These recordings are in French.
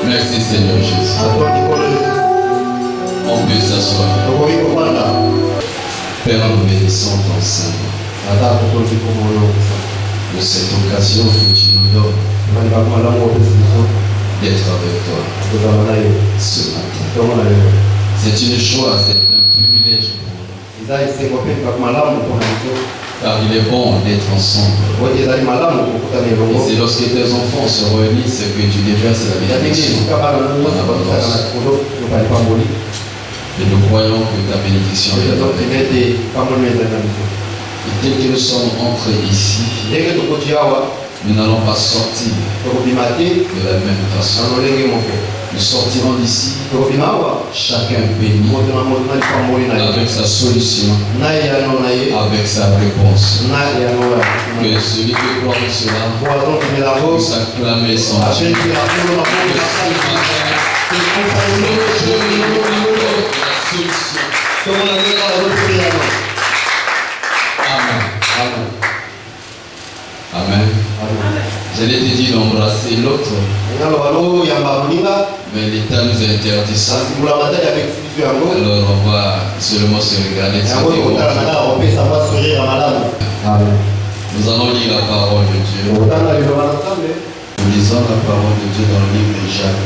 Merci Seigneur Jésus. On peut s'asseoir. Père, nous bénissons ton Saint-Nom de cette occasion que tu nous donnes d'être avec toi ce matin. C'est une joie, c'est un privilège pour nous. Car il est bon d'être ensemble. Et c'est lorsque tes enfants se réunissent que tu déverses la bénédiction. Et nous croyons que ta bénédiction est là. Et tel que nous sommes entrés ici, nous n'allons pas sortir de la même façon. Nous sortirons d'ici, chacun béni, avec sa solution, avec sa réponse. Que celui qui croit en cela puisse acclamer son Dieu. Amen. Amen. Je l'ai dit d'embrasser l'autre, mais l'État nous interdit ça. Alors on va seulement se regarder. Nous allons lire la parole de Dieu. Nous lisons la parole de Dieu dans le livre de Jacques.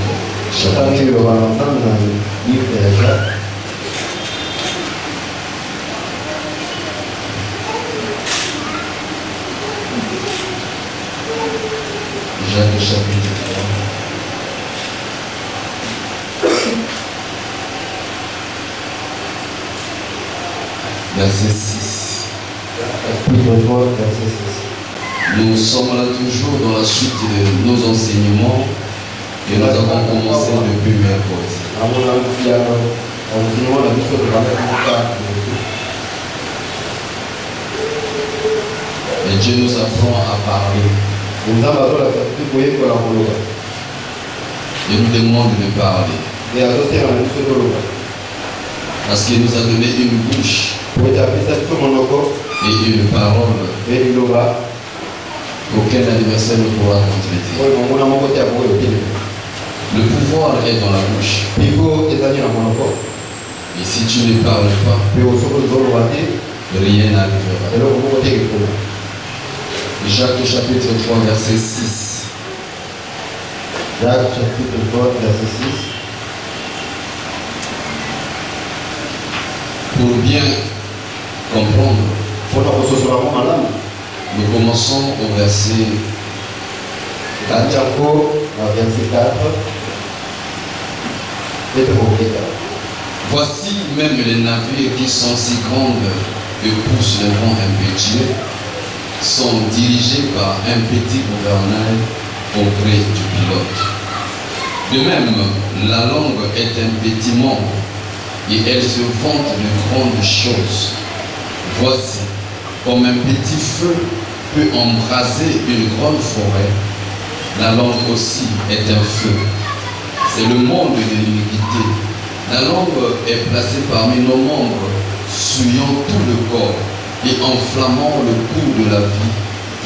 Jacques chapitre 3. Verset 6. Nous sommes là toujours dans la suite de nos enseignements que nous avons commencé depuis mercredi. Et Dieu nous apprend à parler. Et nous demande de parler. Parce qu'il nous a donné une bouche et une parole qu'aucun adversaire ne pourra contredire. Le pouvoir est dans la bouche. Et si tu ne parles pas, rien n'arrivera. Jacques chapitre 3 verset 6. Jacques chapitre 3 verset 6. Pour bien comprendre, nous commençons au verset 4. Voici même les navires qui sont si grandes que poussent le vent impétueux sont dirigés par un petit gouvernail auprès du pilote. De même, la langue est un petit membre et elle se vante de grandes choses. Voici, comme un petit feu peut embraser une grande forêt, la langue aussi est un feu. C'est le monde de l'iniquité. La langue est placée parmi nos membres, souillant tout le corps et enflammant le cours de la vie,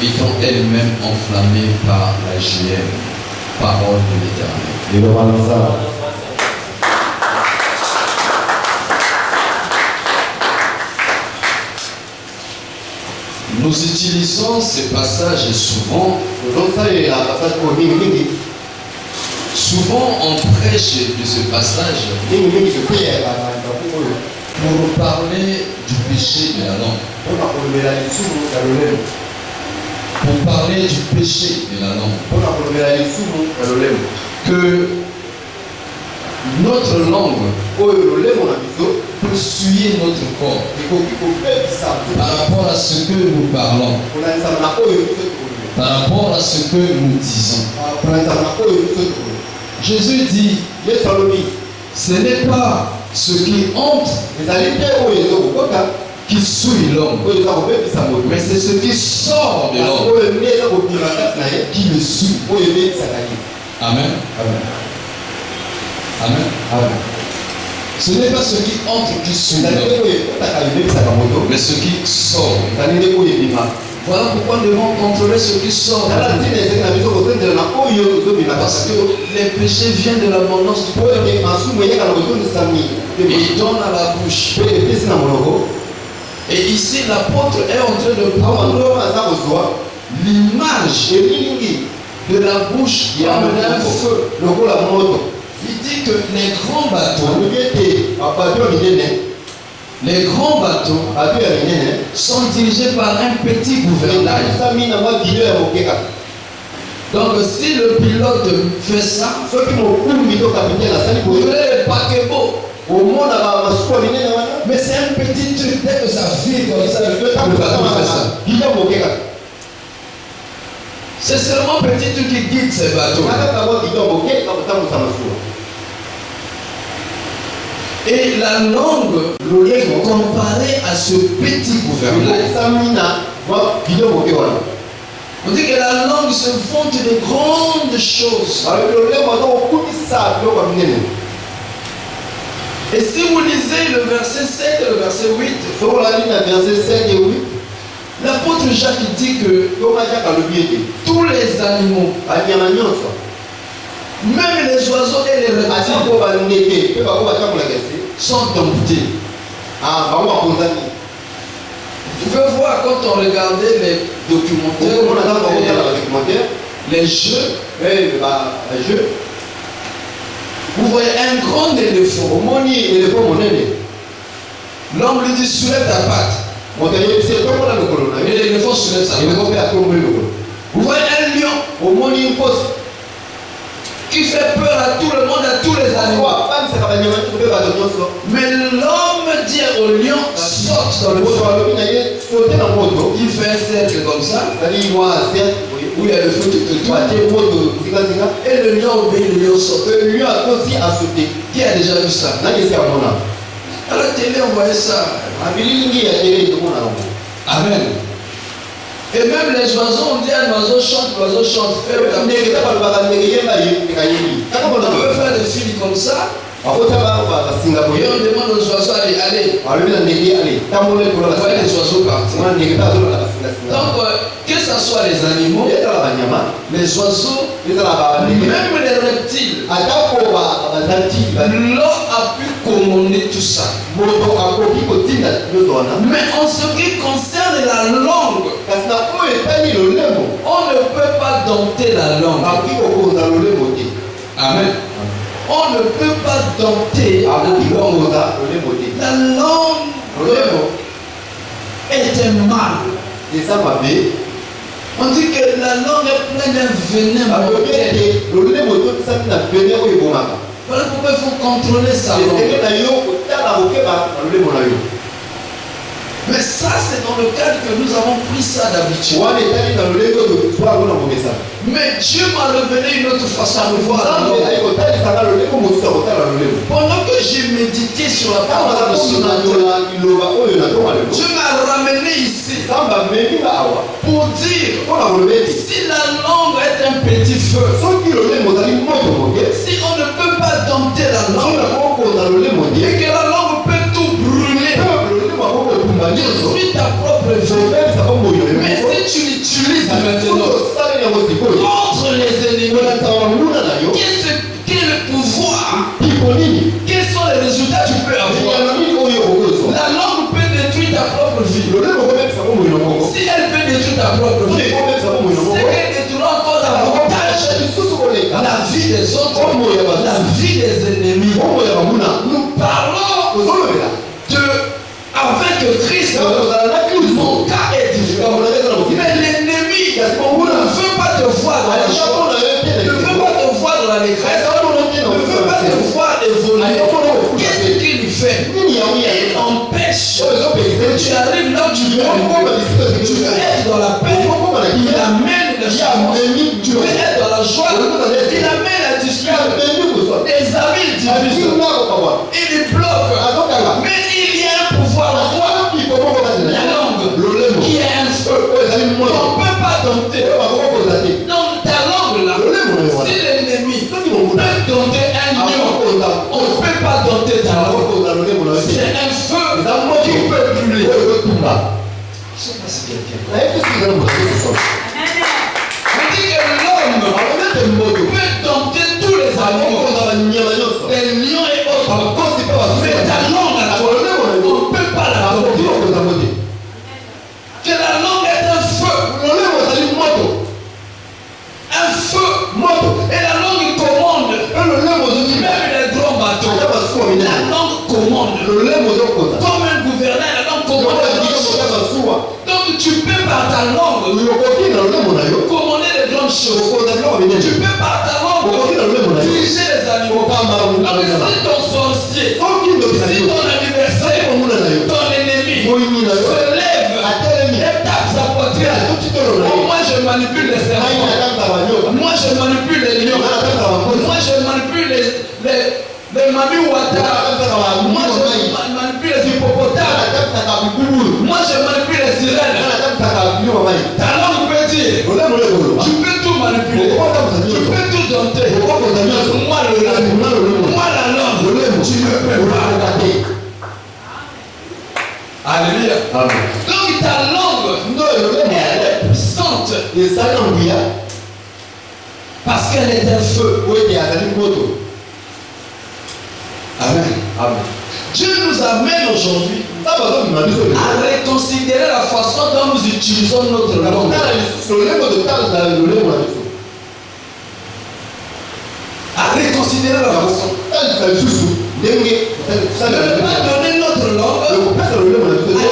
étant elle-même enflammée par la géhenne. Parole de l'Éternel. Nous utilisons ces passages souvent. Souvent on prêche de ce passage pour parler du péché de la langue. Pour parler du péché de la langue. Que notre langue peut souiller notre corps par rapport à ce que nous parlons, par rapport à ce que nous disons. Jésus dit, ce n'est pas ce qui entre qui souille l'homme, mais c'est ce qui sort de l'homme qui le souille. Amen. Amen. Ce n'est pas ce qui entre qui souille l'homme, mais ce qui sort. Voilà pourquoi nous devons contrôler ce qui sort. Parce que les péchés viennent de l'abondance du cœur. Et ils donnent à la bouche. Et ici, l'apôtre est en train de prendre l'image de la bouche qui a amené un feu. Il dit que les grands bateaux sont dirigés par un petit gouvernail. Donc si le pilote fait ça, vous verrez le paquebot. Mais c'est un petit truc, dès que ça vire comme ça, le bateau fait ça. C'est seulement un petit truc qui guide ces bateaux. Et la langue est comparée à ce petit gouvernail. On dit que la langue se fonde de grandes choses. Et si vous lisez le verset 7 et le verset 8, l'apôtre Jacques dit que tous les animaux, même les oiseaux et les reptiles, sont domptés. Vous pouvez voir quand on regardait les documentaires, les jeux, vous voyez un grand éléphant. L'homme lui dit soulève ta patte. Et l'éléphant soulève sa patte. Vous voyez un lion qui fait peur à tout le monde, à tous les animaux. Mais l'homme dit au lion, saute dans le feu. Il fait un cercle comme ça, où il y a le feu tout autour. Et le lion obéit, le lion saute. Qui a déjà vu ça? À la télé, on voyait ça. Amen. Et même les oiseaux, on dit un oiseau chante, l'oiseau chante. On peut faire des films comme ça. Et on demande aux oiseaux, allez. Vous voyez les oiseaux partir. Donc, que ce soit les animaux, les oiseaux, même les reptiles, l'homme a pu commander tout ça. Mais en ce qui concerne la langue, on ne peut pas dompter la langue. Amen. On ne peut pas dompter la langue. La langue est un mal. On dit que la langue est pleine d'un venin mortel. Voilà pourquoi il faut contrôler sa langue. Mais ça, c'est dans le cadre que nous avons pris ça d'habitude. Mais Dieu m'a révélé une autre façon de voir la langue. Pendant que j'ai médité sur la parole de ce matin, Dieu m'a ramené ici pour dire si la langue est un petit feu, si on ne peut pas dompter la langue, et que la langue peut tout brûler, détruis ta propre vie. Mais si tu l'utilises maintenant contre les ennemis, quel est le pouvoir? Quels sont les résultats que tu peux avoir? La langue peut détruire ta propre vie. Si elle peut détruire ta propre vie, c'est qu'elle détruira encore davantage la vie des autres, la vie des ennemis. Nous parlons de avec Christ, mon cas est différent. Mais l'ennemi ne veut pas te voir dans la joie, ne veut pas te voir dans l'allégresse, ne veut pas te voir évoluer. Qu'est-ce qu'il fait? Il empêche que tu arrives là où tu veux. Tu veux être dans la paix, il amène le changement. Tu veux être dans la joie, il amène la discussion. Les amis divisent, il bloque. Mais il y a un pouvoir en toi, la langue, qui est un feu, qu'on ne peut pas dompter. Donc ta langue là, si l'ennemi peut dompter un lion, on ne peut pas dompter ta langue. C'est un feu qui peut brûler. Je ne sais pas si quelqu'un. On dit que l'homme peut dompter tous les animaux, les lions et autres. Mais ta langue, on ne peut pas la dompter. Que la langue est un feu. Un feu. Et la langue commande. Même les grands bateaux. La langue commande. Comme un gouverneur, la langue commande. Donc tu peux par ta langue commander les grandes choses. Tu peux par ta langue diriger les animaux. Donc si ton sorcier, si ton adversaire, ton ennemi se lève et tape sa poitrine, moi je manipule les serpents, moi je manipule les lions, moi je manipule les mamies ouattara, moi je manipule les hippopotames, moi je manipule les sirènes. Ta langue peut dire, tu peux tout manipuler, tu peux tout dompter. Moi la langue, tu ne peux pas. Alléluia. Donc ta langue, elle est puissante parce qu'elle est un feu. Amen. Dieu nous amène aujourd'hui à reconsidérer la façon dont nous utilisons notre langue. À reconsidérer la façon. De ne pas donner notre langue à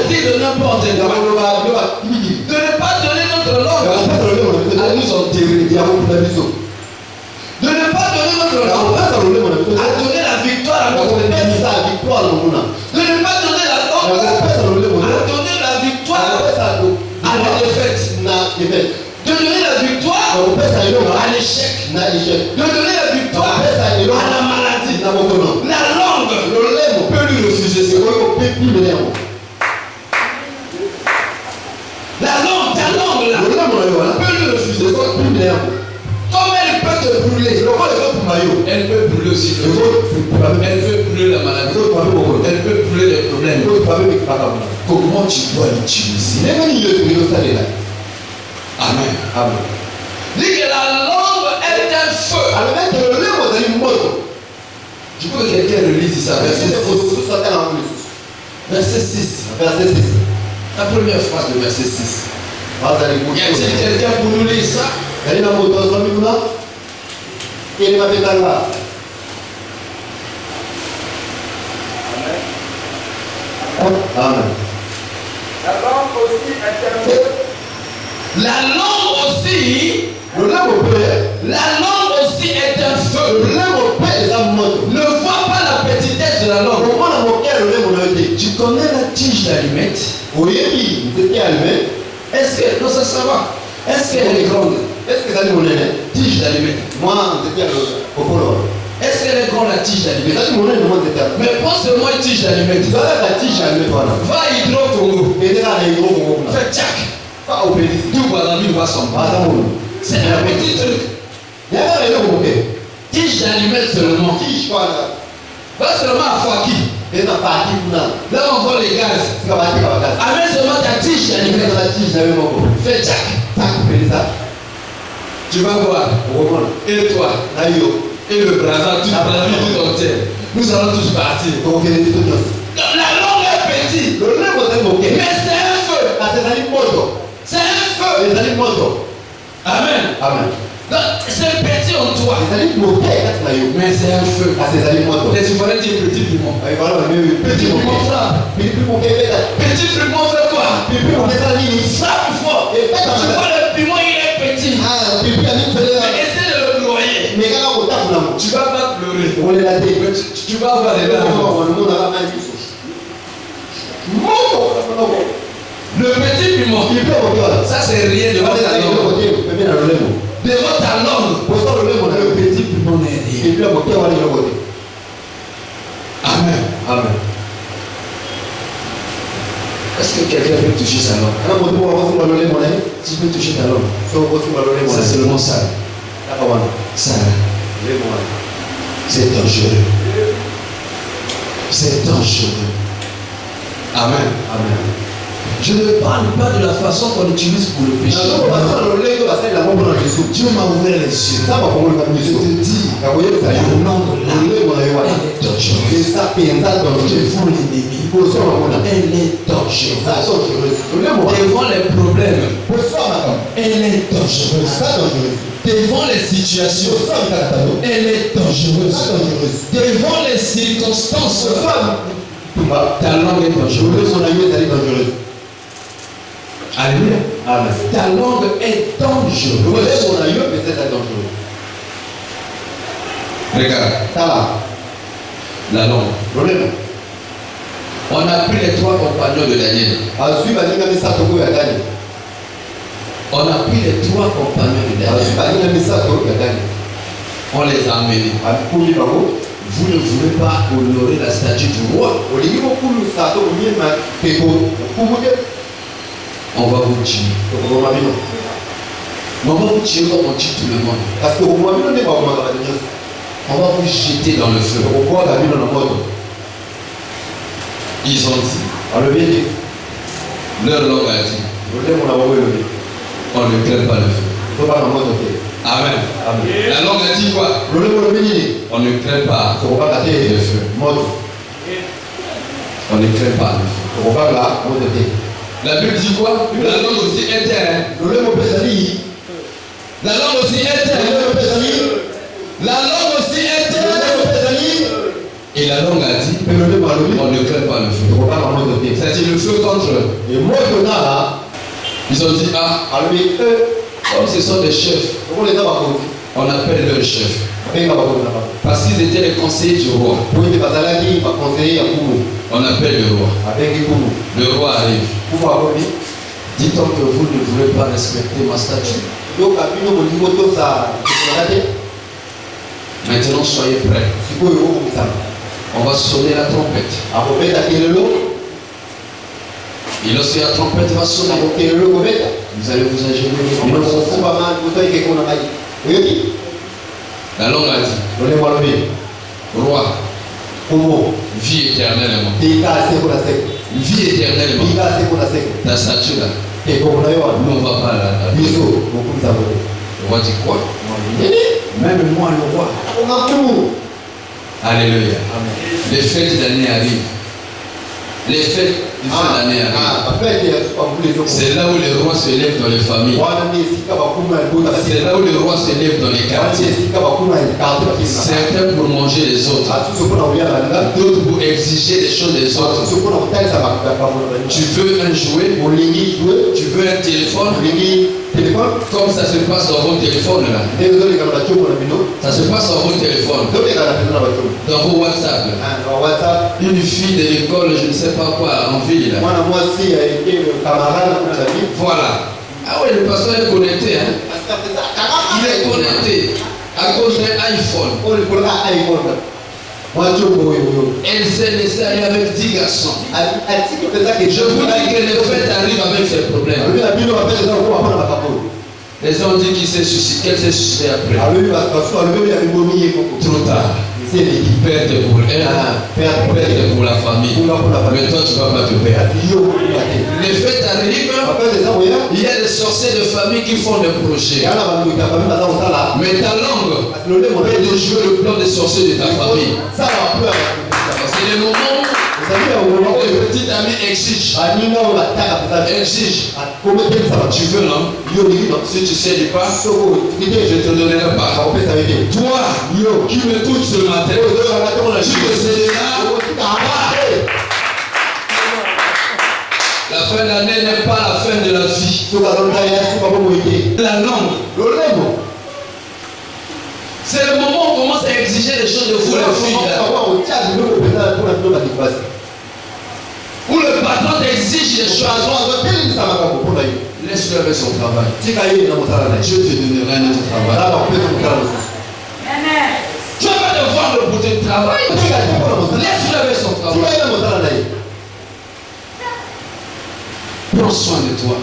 dire de n'importe quoi. De ne pas donner notre langue à nous enterrer. De ne pas donner notre langue à donner la victoire à notre ennemi. De ne pas donner la langue à donner la victoire à la défaite. De donner la victoire à l'échec. De donner la victoire à la maladie. La langue peut lui refuser ça. La langue, ta langue là, peut lui refuser ça. Comme elle peut te brûler, elle peut brûler aussi. Elle peut brûler la maladie. Elle peut brûler les problèmes. Comment tu dois l'utiliser? Amen. Dis que la langue est un feu. Je veux que quelqu'un relise ça. Verset 6. La première phrase de verset 6. Y a-t-il quelqu'un pour nous lire ça? Amen. La langue aussi est un feu. La langue aussi. La langue aussi est un feu. Ne vois pas la petitesse de la langue. Tu connais la tige d'allumette? Est-ce que. Non, ça va. Est-ce qu'elle est grande? Tige d'allumette. Est-ce qu'elle est grande la tige d'allumette? Mais prends seulement une tige d'allumette. Va à Hydro-Congo. Fais tchac. Tout Guadalajara va s'en. C'est un petit truc. Tige d'allumette seulement. Va seulement à Fouaki. Là on voit les gaz. Amène seulement ta tige d'allumette. Fais tchac. Tu vas voir. Et toi. Et le Brazza, tout entier. Nous allons tous partir. La langue est petite. Mais c'est un feu. C'est un feu. Amen. Donc, c'est petit en toi. Mais c'est un feu. Les Ivoiriens disent petit piment. Petit piment frappe. Petit piment fait quoi? Frappe fort. Tu vois le piment, il est petit. Mais essaie de le noyer. Tu vas pas pleurer. Tu vas avoir les larmes. Le petit piment, ça c'est rien devant ta langue. Devant ta langue, le petit piment n'est rien. Amen. Est-ce que quelqu'un peut toucher sa langue? Tu peux toucher ta langue. C'est seulement ça. Ça. C'est dangereux. C'est dangereux. Amen. Je ne parle pas de la façon qu'on utilise pour le péché. Dieu m'a ouvert les yeux. Je te dis, le nom de l'âme, elle est dangereuse. Devant l'ennemi, elle est dangereuse. Devant les problèmes, elle est dangereuse. Devant les situations, elle est dangereuse. Devant les circonstances, ta langue est dangereuse. Alléluia. Amen. Ta langue est dangereuse. Regarde. La langue. On a pris les 3 compagnons de Daniel. On a pris les 3 compagnons de Daniel. On les a amenés. Vous ne voulez pas honorer la statue du roi. On va vous tuer. On va vous tuer comme on tue tout le monde. On va vous jeter dans le feu. Ils ont dit. Leur langue a dit. On ne craint pas le feu. Amen. La langue a dit quoi? On ne craint pas le feu. On ne craint pas le feu. La Bible dit quoi? La langue aussi interne. La langue aussi interne. La langue aussi interne. Et la langue a dit, on ne craint pas le feu. C'est-à-dire le feu contre eux. Ils ont dit, comme ce sont des chefs, on appelle leurs chefs. Parce qu'ils étaient les conseillers du roi. On appelle le roi. Le roi arrive. Dites-donc que vous ne voulez pas respecter ma statue. Maintenant, soyez prêts. On va sonner la trompette. Et lorsque la trompette va sonner, vous allez vous agenouiller. La langue a dit, roi, vie éternellement. Vie éternellement. Ta statue là. Nous on va pas là. Le roi dit quoi? Même moi le roi. Alléluia. Les fêtes d'année arrivent. Les fêtes de fin d'année arrivent. C'est là où les rois se lèvent dans les familles. C'est là où les rois se lèvent dans les quartiers. Certains pour manger les autres. D'autres pour exiger les choses des autres. Tu veux un jouet? Tu veux un téléphone? Comme ça se passe dans vos téléphones là. Ça se passe dans vos téléphones. Dans vos WhatsApp. Une fille de l'école, je ne sais pas quoi, en ville là. Voilà. Ah oui, le pasteur est connecté. Hein? Il est connecté à cause d'un iPhone. Elle s'est laissée aller avec 10 garçons. Je vous dis que les fêtes arrivent avec ces problèmes. Les gens disent qu'elle s'est suicidée après. Trop tard. Perte pour elle, perte pour la famille. Mais toi, tu ne vas pas te perdre. Les fêtes arrivent. Il y a des sorciers de famille qui font des projets. Mais ta langue peut déjouer le plan des sorciers de ta famille. C'est le moment où le petit ami exige. Tu veux non? Si tu sais du pas, je te donnerai pas. Toi qui m'écoutes ce matin, tu le sais déjà. La fin d'année n'est pas la fin de la vie. La langue. C'est le moment où on commence à exiger les choses de vous, les filles. Où le patron t'exige des choses. Laisse-le avec son travail. Dieu te donnera un autre travail. Tu vas pas devoir le bouter de travail. Laisse-le avec son travail. Prends soin de toi.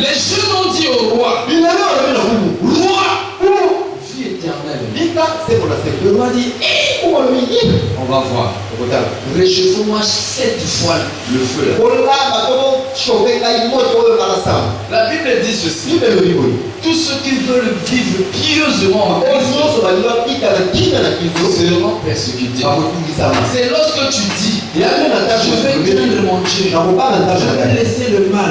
Les jeunes ont dit au roi, roi, vie l'Éternel. Le Le roi dit, on va voir. Réchauffez-moi 7 fois le feu là. La Bible dit ceci. Tous ceux qui veulent vivre pieusement en Christ seront persécutés. C'est lorsque tu dis, je vais craindre mon Dieu, je vais laisser le mal.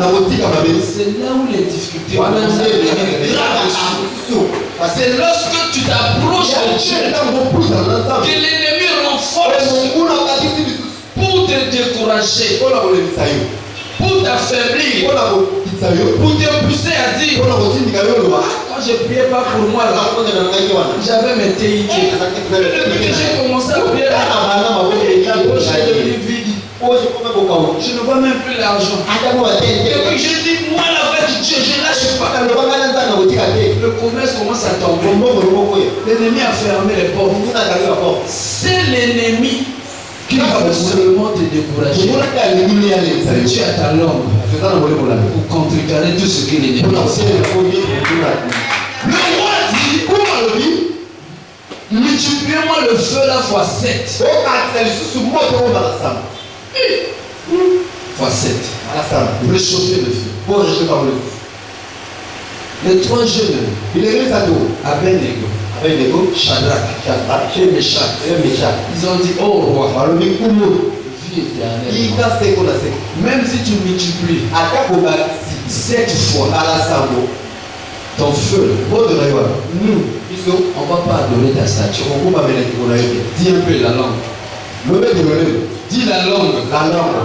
C'est là où les difficultés commencent à devenir graves. C'est lorsque tu t'approches de Dieu que l'ennemi renforce pour te décourager, pour t'affaiblir, pour te pousser à dire, quand je ne priais pas pour moi là, j'avais mes TIT. Depuis que j'ai commencé à prier là, la poche est devenue vide. Je ne vois même plus l'argent. Et puis je dis, moi là avec Dieu, je ne lâche pas. Le commerce commence à tomber. L'ennemi a fermé les portes. C'est l'ennemi qui veut seulement te décourager. Tu as ta langue pour contrecarrer tout ce qu'il est. Le roi dit, multipliez-moi le feu là fois 7. Fois 7. Réchauffer le feu. Les 3 jeunes, Abednego, Shadrach et Meshach, ils ont dit, oh roi, vie éternelle. Même si tu multiplies 7 fois ton feu, nous, on ne va pas adorer ta statue. Dis un peu la langue. Dis la langue.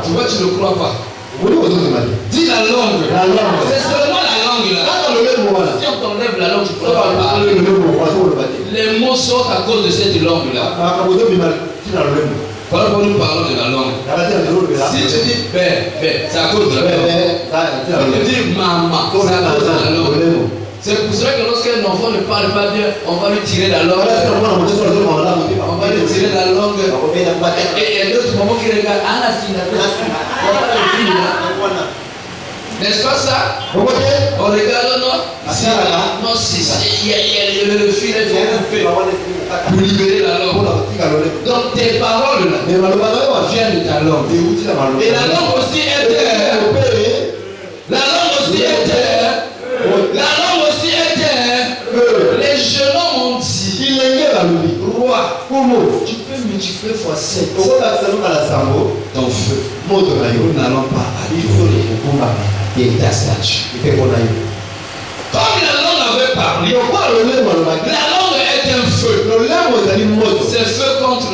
Tu vois, tu ne crois pas. Dis la langue. C'est seulement la langue là. Si on t'enlève la langue, tu ne pourras pas parler. Les mots sortent à cause de cette langue là. Voilà pourquoi nous parlons de la langue. Si tu dis ben, c'est à cause de la langue. Si tu dis maman, c'est à cause de la langue. C'est pour cela que lorsqu'un enfant ne parle pas bien, on va lui tirer la langue. On va lui tirer la langue. Et l'autre maman qui regarde, n'est-ce pas ça? On regarde, non? Non, il y a le fil pour libérer la langue. Donc tes paroles là viennent de ta langue. Et la langue aussi est terre. La langue aussi est terre. La langue aussi est terre. Les jeunes hommes ont dit, roi, tu peux multiplier fois 7 ton feu. Nous n'allons pas adorer ta statue. Comme la langue avait parlé, la langue est un feu. C'est feu contre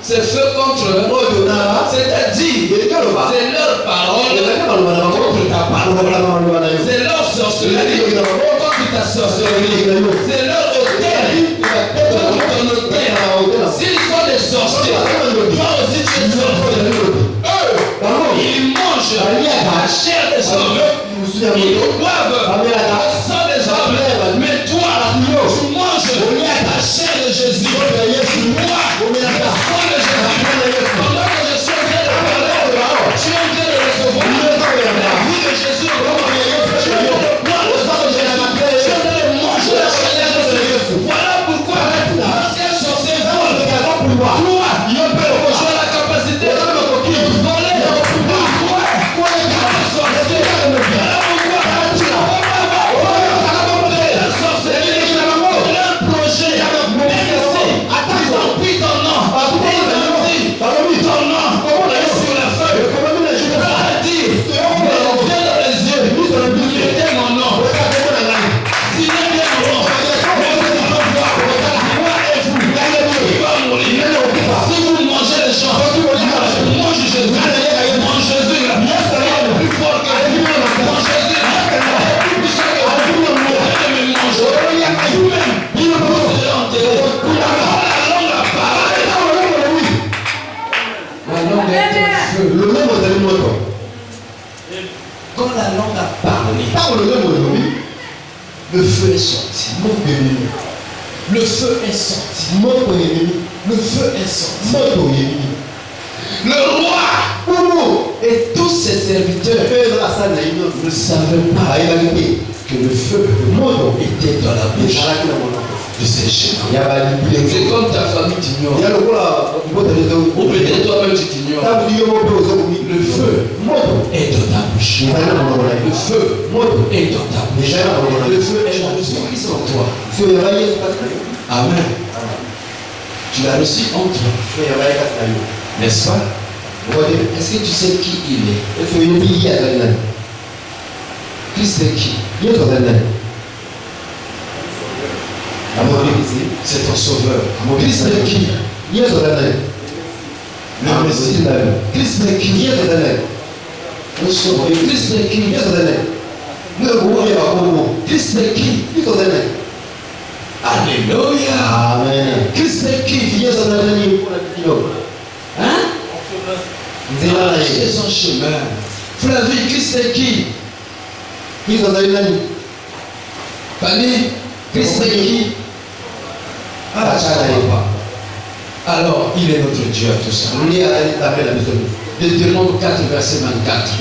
c'est feu contre c'est-à-dire c'est leur parole contre ta parole. C'est leur sorcellerie contre ta sorcellerie. C'est leur hôtel contre ton hôtel. S'ils sont des sorciers, toi aussi tu es sorcier. Eux, ils mangent la chair des hommes. Ils boivent le sang des hommes. Mais toi, tu manges la chair de Jésus. Moi, le sang de Jésus. Pendant que je suis en train de parler, tu es en train de recevoir la vie de Jésus. Tu es en train de boire le sang de Jésus. Tu es en train de manger la chair de Jésus. Voilà pourquoi l'ancien sorcier vole. Toi, tu as la capacité de voler. Quand la langue a parlé, le feu est sorti. Le feu est sorti. Le feu est sorti. Le roi et tous ses serviteurs ne savaient pas que le feu était dans la bouche. de ces gens. Il y a pas de C'est comme ta famille t'ignore. il y a le quoi Ou peut-être toi-même tu t'ignores. Le feu est dans ta bouche. Le feu est dans ta bouche. Le feu est dans Jésus-Christ en toi. Amen. Tu l'as reçu en toi. N'est-ce pas? Est-ce que tu sais qui il est? Christ est qui? C'est ton sauveur. Christ est qui? Le Messie. Christ est qui? Le sauveur. Christ est qui? Christ est qui? Alléluia. Amen. Christ est qui? Hein? C'est son chemin. Flavie, Christ est qui? Fanny, Christ est qui? Ah, ça va pas. Alors, il est notre Dieu à tout ça. Deutéronome 4, verset 24.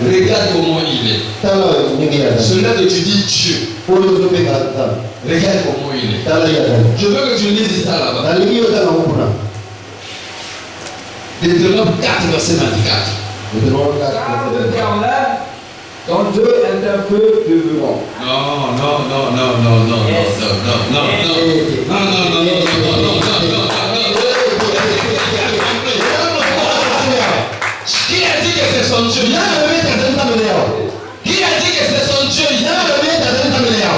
Regarde comment il est. Celui-là que tu dis Dieu. Regarde comment il est. Je veux que tu lises ça là-bas. Deutéronome 4, verset 24. Car l'Éternel, ton Dieu est un feu devant. Non, non, non, non, non, non, non, non, non, non, non, non, non, non, non. Qui a dit que c'est son Dieu? Qui a dit que c'est son Dieu?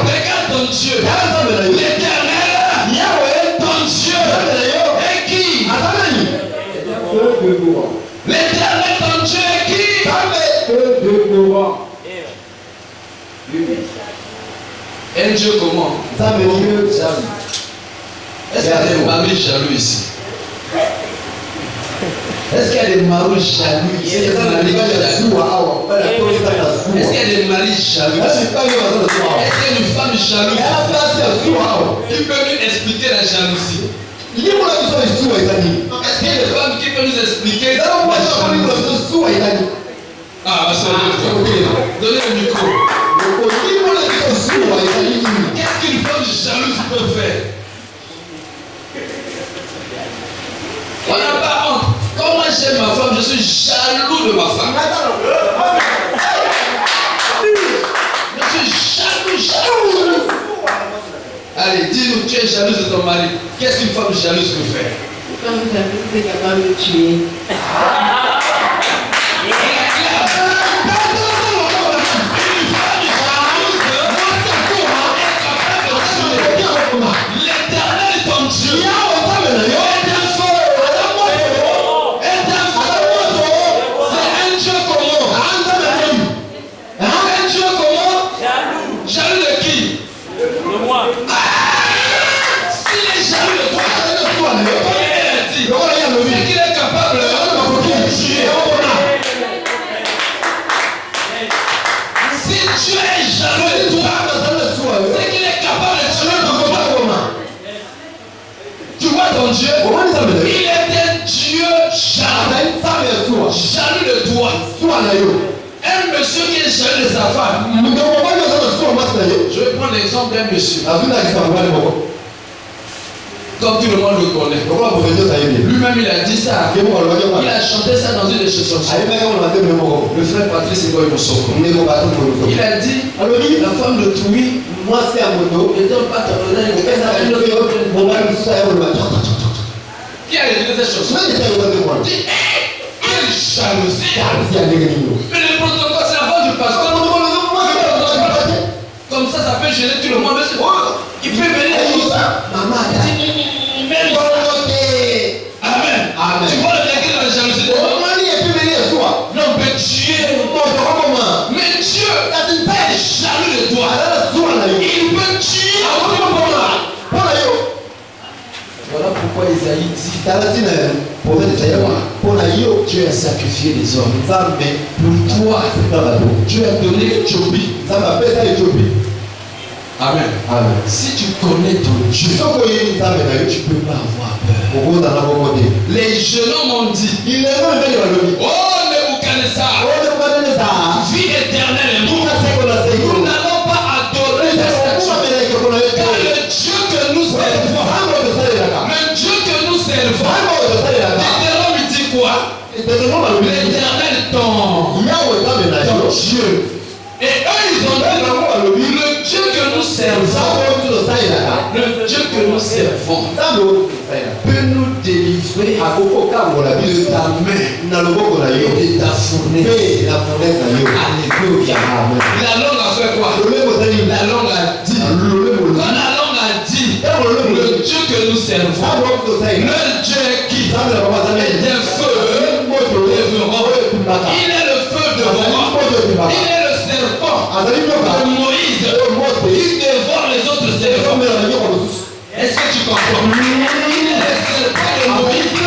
Regarde ton Dieu. L'Éternel, ton Dieu. Et qui? Feu devant. L'Éternel, ton Dieu est qui? Feu devant. Un Dieu comment? Est-ce qu'il y a des maris jaloux ici? Est-ce qu'il y a des maris jaloux ici? Est-ce qu'il y a des maris jaloux? Est-ce qu'il y a des maris jaloux? Est-ce qu'il y a une femme jalouse? Qui peut nous expliquer la jalousie? Est-ce qu'il y a des femmes qui peuvent nous expliquer la jalousie? Ah, donnez le micro. Qu'est-ce qu'une femme jalouse peut faire? On n'a pas honte. Quand moi j'aime ma femme, je suis jaloux de ma femme. Je suis jaloux. Allez, dis-nous, tu es jalouse de ton mari. Qu'est-ce qu'une femme jalouse peut faire? Quand vous avez été capable de tuer. L'Éternel est ton Dieu. Jaloux de qui? De moi. S'il est jaloux de toi, comme il a dit, c'est qu'il est capable de tuer. Si tu es jaloux de toi, c'est qu'il est capable de tuer ton copain. Tu vois ton Dieu? Il est un Dieu jaloux. Jaloux de toi. Un monsieur qui est jaloux de sa femme. Je vais prendre l'exemple d'un monsieur. Comme tout le monde le connaît. Lui-même il a dit ça. Il a chanté ça dans une de ses chansons. Le frère Patrice Goy Mosoko. Il a dit, la femme de Toui, n'étant pas ton honneur, qui a écrit cette chanson? Il dit, quelle jalousie! Mais le protocole, c'est la femme du pasteur. Comme ça peut gêner tout le monde. Il peut venir et dire ça. Amen. Tu vois le degré de la jalousie de toi? Non, mais Dieu. Mais Dieu est jaloux de toi. Il peut tuer. Voilà pourquoi Isaïe dit, Dieu a sacrifié les hommes. Pour toi, Dieu a donné Éthiopie. Amen. Si tu connais ton Dieu, tu ne peux pas avoir peur. Les jeunes m'ont dit, oh Nebuchadnezzar, vie éternelle est morte. Nous n'allons pas adorer la statue. Car le Dieu Dieu. Et eux, ils ont dit, le Dieu que nous servons, le Dieu que nous servons, peut nous délivrer de ta main et de ta fournaise. Alléluia. La langue a fait quoi? La langue a dit. Quand la langue a dit, le Dieu que nous servons, le Dieu qui est un feu dévorant. Il est le feu dévorant. Il est le serpent de Moïse qui dévore les autres serpents. Est-ce que tu comprends? Il est le serpent de Moïse qui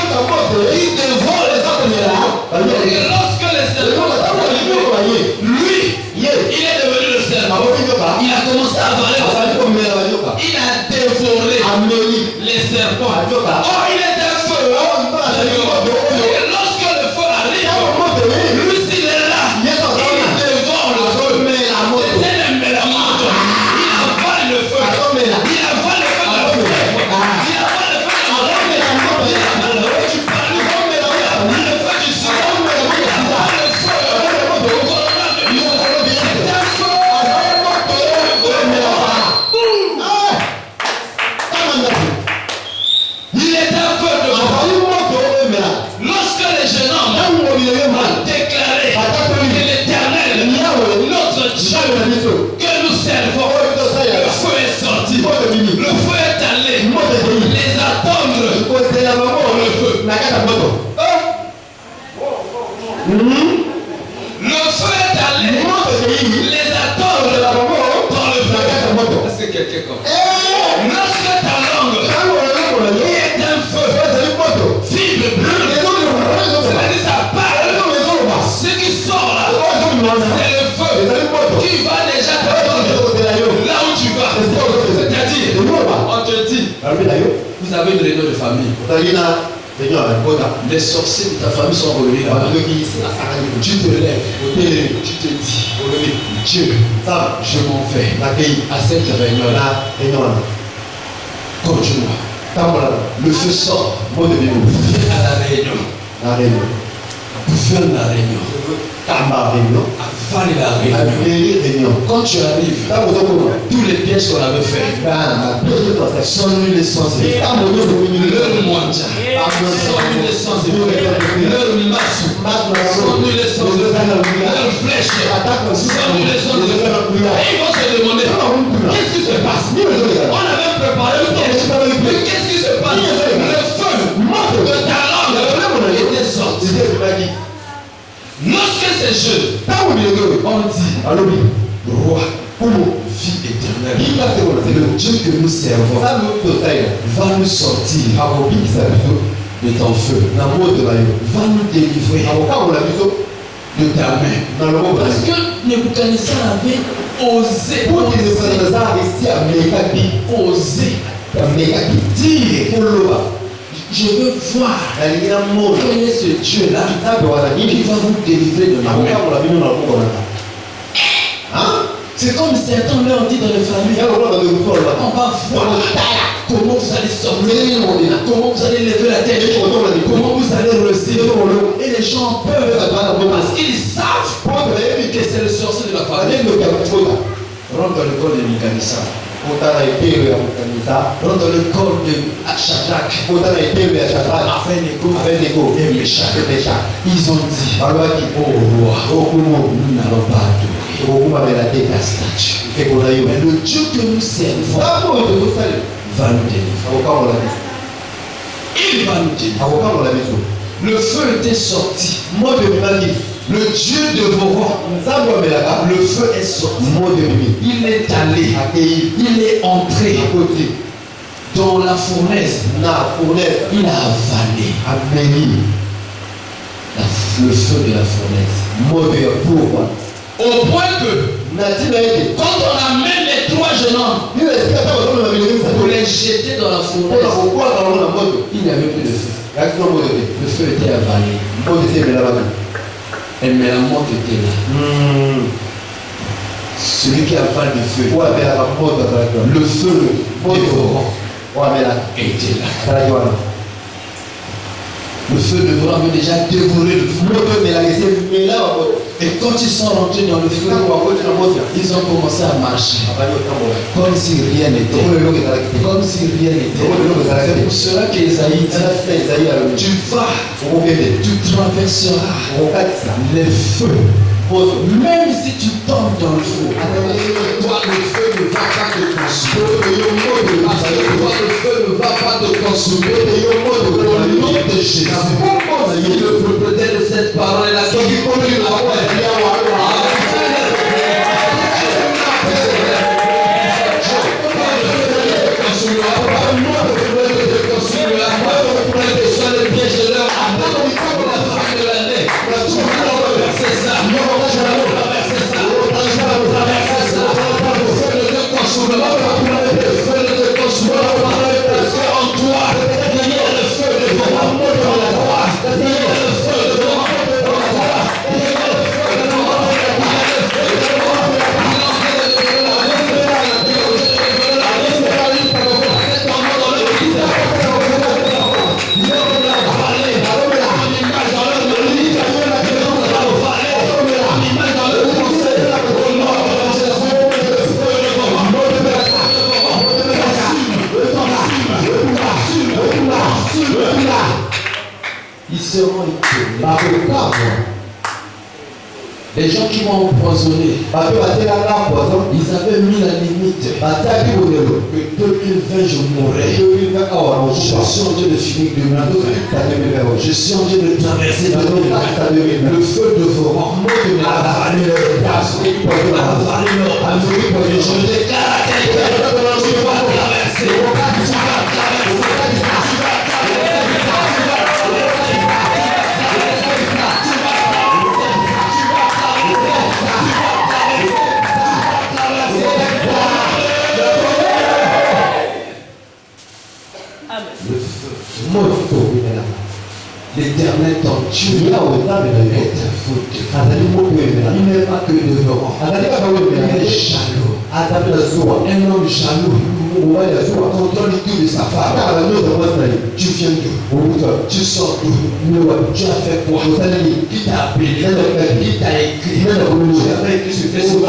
dévore les autres serpents. Et lorsque les serpents sont arrivés, lui, il est devenu le serpent. Il a commencé à avaler. Il a dévoré les serpents. Oh, il est un feu. Et lorsque le feu arrive, lui, s'il est là, il dévore le feu. C'était le mélamante. Il avale le feu. Il avale le feu de la feu. Il avale le feu de la feu. Il avale le feu du palu. Il avale le feu du sang. Il avale le feu du coronavirus. C'est un feu. Il est un feu de feu. Lorsque les jeunes hommes ont déclaré que l'Éternel, notre Dieu, que nous servons, le feu est sorti, le feu est allé, les attendre pour le feu. Le feu est allé, les attendre dans le feu. Est-ce que quelqu'un comprend? Lorsque ta langue est un feu, vibre, brûle, c'est-à-dire ça parle, ce qui sort là, c'est le feu qui va déjà t'attendre là où tu vas. C'est-à-dire, on te dit, vous avez une réunion de famille. Les sorciers de ta famille sont revenus là-bas. Tu te lèves, tu te dis, Dieu, je m'en vais à cette réunion-là. Conduis-moi. Le feu sort à la réunion. Faire la réunion. Avaler la réunion. Quand tu arrives, tous les pièges qu'on avait fait sont nulles sans effet. Leur moitié sont nulles sans effet. Leur massou sont nulles sans effet. Leur flèche sont nulles sans effet. Et ils vont se demander qu'est-ce qui se passe? On avait préparé le piège. Mais qu'est-ce qui se passe? Le feu de ta langue était sorti. Lorsque ces jeux, on dit, roi, vie éternelle, le Dieu que nous servons va nous sortir de ton feu, va nous délivrer de ta main. Parce que Nebuchadnezzar avait osé dire, je veux voir quel est ce Dieu-là qui va vous délivrer de ma main. C'est comme certains leur dit dans les familles, on va voir comment vous allez sortir, comment vous allez lever la tête, comment vous allez réussir. Et les gens ont peur parce qu'ils savent que c'est le sorcier de la famille. Rentre dans le corps de Nebuchadnezzar. Rentre dans le corps de Shadrach, Abednego et Meshach. Ils ont dit, oh roi, nous n'allons pas adorer la statue. Mais le Dieu que nous servons va nous délivrer. Il va nous délivrer. Le feu était sorti. Le Dieu dévorant, le feu est sorti. Il est allé. Il est entré dans la fournaise. Il a avalé le feu de la fournaise. Au point que quand on amène les trois jeunes hommes pour les jeter dans la fournaise, il n'y avait plus de feu. Le feu était avalé. Et mais la mort était là. Celui qui avale le feu, le feu dévorant était là. Le feu dévorant avait déjà dévoré le feu. Et quand ils sont rentrés dans le feu, ils ont commencé à marcher. Comme si rien n'était. Comme si rien n'était. C'est pour cela qu'Esaïe dit, tu vas, tu traverseras les feux. Même si tu tombes dans le feu, toi le feu ne va pas te consumer. Parce que toi le feu ne va pas te consumer. Au nom de Jésus, le propriétaire de cette parole est là qui dit ils seront étonnés. Les gens qui m'ont empoisonné, ils avaient mis la limite que 2020 je mourrai. Je suis en train de finir 2020. Je suis en train de traverser 2020. Le feu devant avaler leur place. Je déclare à quelqu'un, tu vas traverser. L'Éternel ton Dieu est un feu. Il n'est pas que devant. Il est jaloux. Un homme jaloux contrôle tout de sa femme. Tu viens d'où? Tu sors d'où? Tu as fait quoi? Qui t'a appelé? Qui t'a écrit? Tu avais écrit sur Facebook.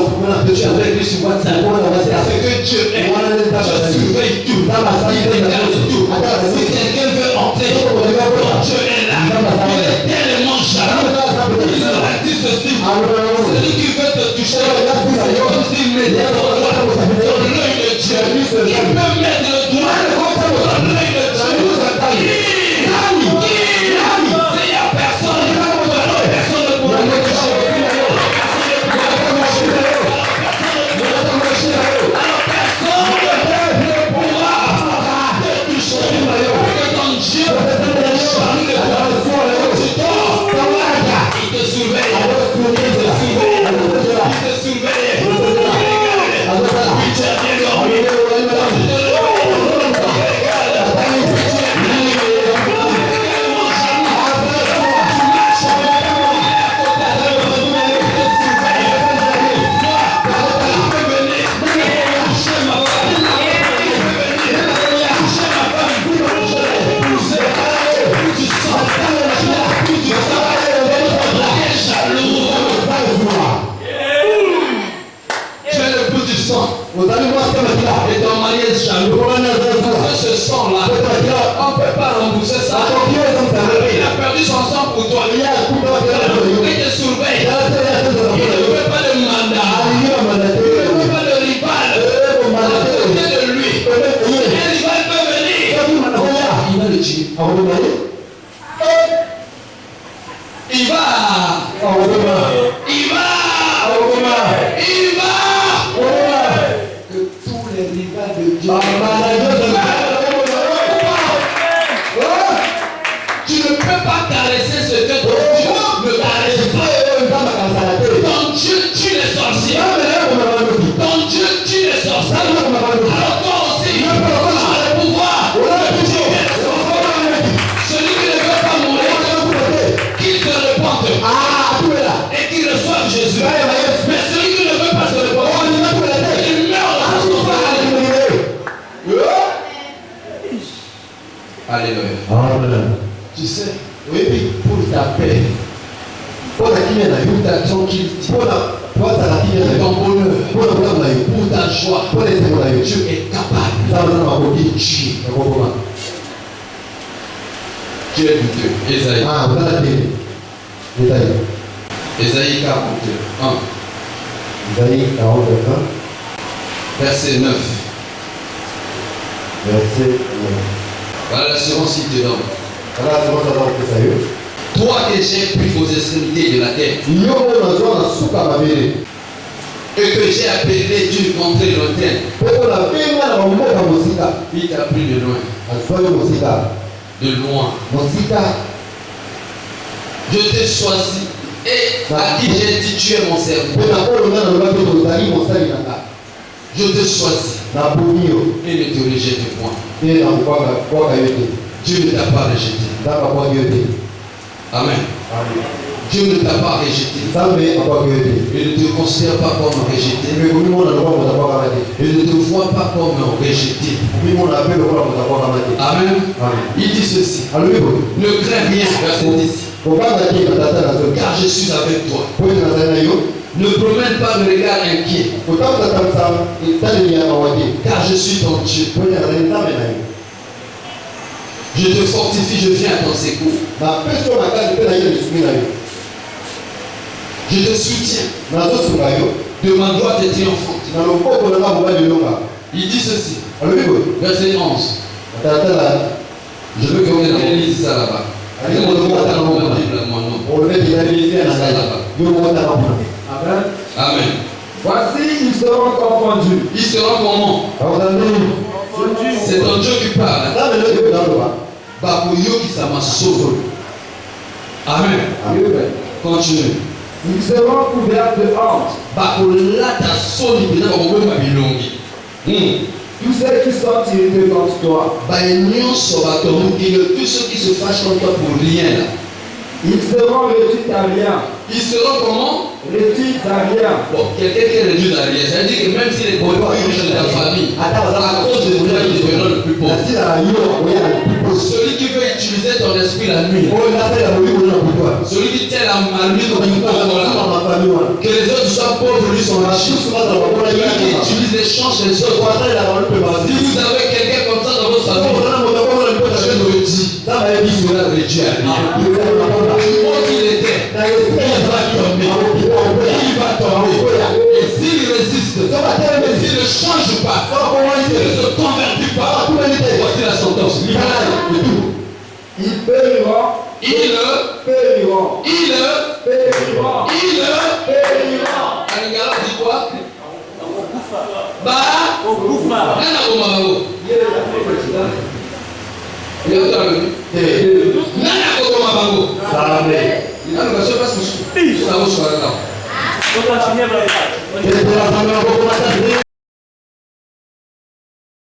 Tu avais écrit sur WhatsApp. C'est que Dieu est. Je surveille tout. Il regarde tout. Si quelqu'un veut entrer, Dieu est là. Il est tellement jaloux. Il aurait dit ceci. Celui qui veut te toucher, c'est comme s'il mettait son doigt dans l'œil de Dieu. Il peut mettre le doigt dans l'œil de Dieu. S'il n'y a personne, personne ne pourra te toucher. Alors personne ne pourra te toucher. Parce que ton Dieu est jaloux de toi. Tu dors, il te surveille. Il te surveille. Oui, tu as bien dormi. Et ton mari est jaloux. Parce que ce sang-là, on ne peut pas rembourser ça. Il a perdu son sang pour toi. Il te surveille. Il ne veut pas de mandat. Il ne veut pas de rival. À côté de lui. Un rival peut venir. Il va le tuer. Il va. Tu ne peux pas caresser ce que ton Dieu ne caresse pas. Ton Dieu tue les sorciers. Ton Dieu tue les sorciers. Alors toi aussi, tu as le pouvoir de tuer les sorciers. Celui qui ne veut pas mourir, qu'il se repente et qu'il reçoive Jésus. Mais celui qui ne veut pas se repentir, il meurt dans son souffrance. Alléluia. Tu sais, pour ta paix, Pour ta tranquillité, pour ton bonheur, pour ta joie. Dieu est capable. Tu es douteux. Ésaïe. Ésaïe 41. Verset 9. Voilà l'assurance qu'il te donne. Toi que j'ai pris aux extrémités de la terre et que j'ai appelé d'une contrée lointaine, il t'a pris de loin. De loin. Je t'ai choisi et à qui j'ai dit tu es mon serviteur. Je te choisis et ne te rejette point. Dieu ne t'a pas rejeté. Amen. Dieu ne t'a pas rejeté. Il ne te considère pas comme rejeté. Il ne te voit pas comme rejeté. Amen. Il dit ceci. Ne crains rien, verset 10. Car je suis avec toi. Ne promène pas de regard inquiet. Car je suis ton Dieu. Je te fortifie, je viens à ton secours. Je te soutiens de ma droite et triomphante. Il dit ceci. Verset 11. Je veux que vous lisez ça là-bas. Amen. Voici, ils seront confondus. Ils seront comment? C'est ton Dieu qui parle. Amen. Continue. Ils seront couverts de honte. Tous ceux qui sont irrités contre toi. Tous ceux qui se fâchent contre toi pour rien. Ils seront réduits à rien. Ils seront comment? Réduits à rien. Bon, quelqu'un qui est réduit à rien, ça veut dire que même s'il est plus riche de la famille, à cause de toi, il deviendra le plus pauvre. Celui qui veut utiliser ton esprit la nuit, celui qui tient la marmite au bout, que les autres soient pauvres, lui sont riches. Celui qui utilise les chances des autres. Si vous avez quelqu'un comme ça dans votre famille, je te dis, il sera réduit à rien. Où qu'il était, il va tomber. Il va tomber. Et s'il résiste, et s'il ne change pas, s'il ne se convertit pas, voici la sentence. Ils périront. Il périront. Alingala dit quoi? Nana Koma Bango. Amen.